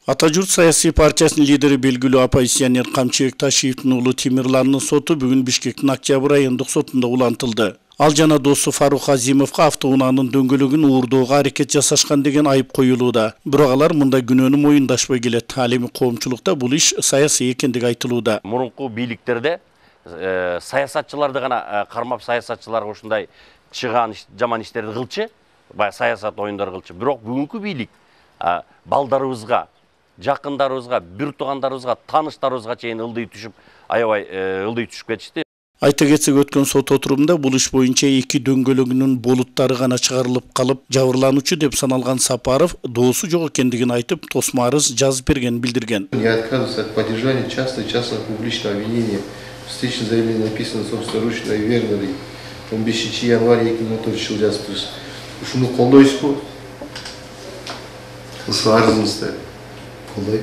Ата журт саясий партиясынын лидери белгилүү оппозиционер Камчыбек Ташиевдин уулу Тимирландын соту бүгүн Бишкектин Октябрь райондук сотунда улантылды. Ал жана досу Фарук Азимовго автоунаанын дөңгөлөгүн уурдоого аракет жасашкан деген айып коюлууда. Бирок алар мындай күнөөнү моюндашпай келет. Ал эми коомчулукта бул иш саясий экендиги айтылууда. Мурунку бийликтерде саясатчыларды гана кармап, саясатчыларга ушундай чыган жаман иштерди кылчу, баягы саясат оюндары кылчу. Бирок бүгүнкү бийлик балдарыбызга, жакындарыбызга, бир туугандарыбызга, тааныштарыбызга чейин ылдый түшүп, аябай ылдый түшүп кетишти. Айта кетсек, өткөн сот отурумунда бул иш боюнча эки дөңгөлөгүнүн болуттары гана чыгарылып калып, жабырлануучу деп саналган Сапаров доосу жок экендигин айтып, тосма арыз жазып бергенин билдирген. Я отказываюсь от поддержания частного публичного обвинения. Встречное заявление написано собственноручно и верно. 15 январь 2014 жылы жазыппыз. Ушуну колдойсузбу? Арызыңызды колдойт.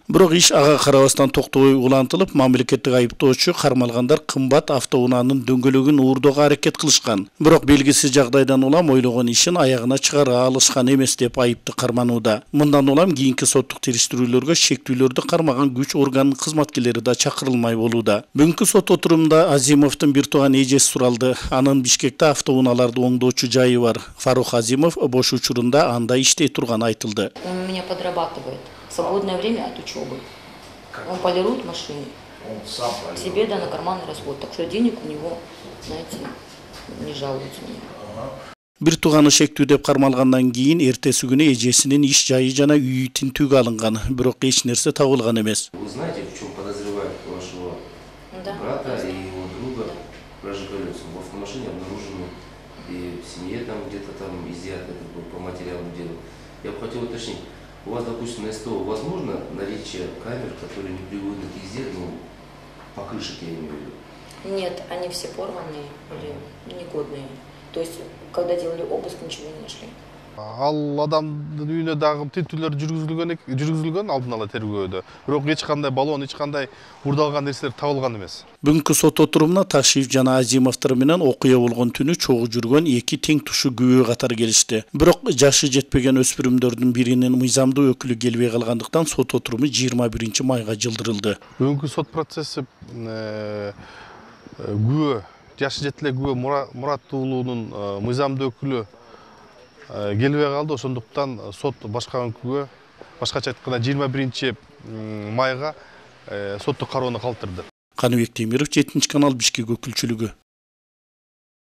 Бирок иш ага карабастан токтобой улантылып, мамлекеттик айыптоочу кармалгандар кымбат автоунаанын дөңгөлөгүн уурдоого аракет кылышкан. Бирок белгисиз жагдайдан улам ойлогон ишин аягына чыгара алышкан эмес деп айыпты карманууда. Мындан улам кийинки соттук териштирүүлөргө шектүүлөрдү кармаган күч органынын кызматкерлери да чакырылмай болууда. Бүгүнкү сот отурумунда Азимовдун бир тууган эжеси суралды. Анын Бишкекте автоунааларды оңдоочу жайы бар. Фарук Азимов бош учурунда анда иштей турганы айтылды. Он у меня подрабатывает. Свободное время от учебы. Он полирует машины. Себе да на карманный расход. Так что денег у него, знаете, не жалуются мне. Бир тууганы шектүү деп кармалгандан кийин эртеси күнү эжесинин иш жайы жана үйү тинтүүгө алынган. Бирок эч нерсе табылган эмес. Вы знаете, в чем подозревают вашего брата и его друга? Прожигалёцу. В автомашине обнаружены и в семье там где-то там изъято по материалу дела. Я бы хотел уточнить. У вас, допустим, на СТО возможно наличие камер, которые непригодны к езде, ну, покрышек я имею в виду? Нет, они все порванные или негодные. То есть, когда делали обыск, ничего не нашли. Ал адамдын үйүнө дагы тинтүүлөр жүргүзүлгөн алдын ала тергөөдө. Бирок эч кандай баллон, эч кандай урдалган нерселер табылган эмес. Бүгүнкү сот отурумуна Ташиев жана Азимовдор менен окуя болгон түнү чогуу жүргөн эки тең тушу күбө катары келишти. Бирок жашы жетпеген өспүрүмдөрдүн биринин мыйзамдуу өкүлү келбей калгандыктан сот отуруму 21 майга жылдырылды. Бүгүнкү сот процесси күбө, жашы жетиле күбө Мурат уулунун мыйзамдуу өкүлү келбей калды. Ошондуктан сот башка күбө, башкача айтканда 21 майга соттук кароону калтырды. Каныбек Темиров, 7 канал, Бишкек өкүлчүлүгү.